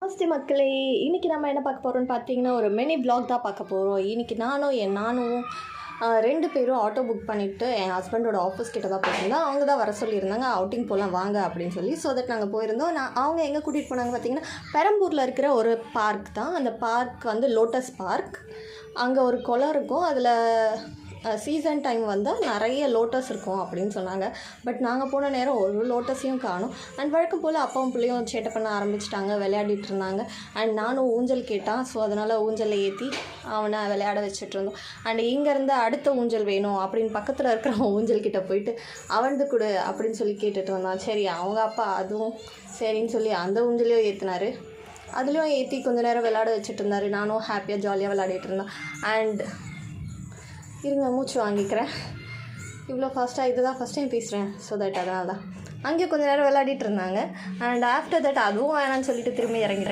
நமஸ்தே மக்களே, இன்றைக்கி நம்ம என்ன பார்க்க போகிறோம்னு பார்த்தீங்கன்னா ஒரு மினி vlog தான் பார்க்க போகிறோம். இன்றைக்கி நானும் 2 பேரும் ஆட்டோ புக் பண்ணிவிட்டு என் ஹஸ்பண்டோட ஆஃபீஸ் கிட்ட தான் போயிருந்தோம். அவங்க தான் வர சொல்லியிருந்தாங்க, அவுட்டிங் போகலாம் வாங்க அப்படின்னு சொல்லி. ஸோ தட் நாங்கள் போயிருந்தோம். அவங்க எங்கே கூட்டிகிட்டு போனாங்க பார்த்தீங்கன்னா, பெரம்பூரில் இருக்கிற ஒரு பார்க் தான். அந்த பார்க் வந்து லோட்டஸ் பார்க். அங்கே ஒரு குளம் இருக்கும். அதில் சீசன் டைம் வந்தால் நிறைய லோட்டஸ் இருக்கும் அப்படின்னு சொன்னாங்க. பட் நாங்கள் போன நேரம் ஒரு லோட்டஸையும் காணும். அண்ட் வழக்கம் போல் அப்பாவும் பிள்ளையும் சேட்டை பண்ண ஆரம்பிச்சிட்டாங்க, விளையாடிட்டு இருந்தாங்க. அண்ட் நானும் ஊஞ்சல் கேட்டான். ஸோ அதனால் ஊஞ்சலில் ஏற்றி அவனை விளையாட வச்சுட்டு இருந்தோம். அண்ட் இங்கேருந்து அடுத்த ஊஞ்சல் வேணும் அப்படின்னு பக்கத்தில் இருக்கிற ஊஞ்சல் கிட்டே போயிட்டு அவனது கொடு அப்படின்னு சொல்லி கேட்டுட்டு வந்தான். சரி, அவங்க அப்பா அதுவும் சரின்னு சொல்லி அந்த ஊஞ்சலையும் ஏற்றினார். அதுலேயும் ஏற்றி கொஞ்சம் நேரம் விளையாட வச்சுட்டு இருந்தார். நானும் ஹாப்பியாக ஜாலியாக விளையாடிட்டு இருந்தேன். அண்ட் இருங்க, மூச்சு வாங்கிக்கிறேன். இவ்வளோ ஃபாஸ்ட்டாக இதுதான் ஃபஸ்ட் டைம் பேசுகிறேன். ஸோ தட் அதனால தான் அங்கேயும் கொஞ்சம் நேரம் விளையாடிட்டு இருந்தாங்க. அண்ட் ஆஃப்டர் தட் அதுவும் வேணான்னு சொல்லிட்டு திரும்பி இறங்கிறேன்.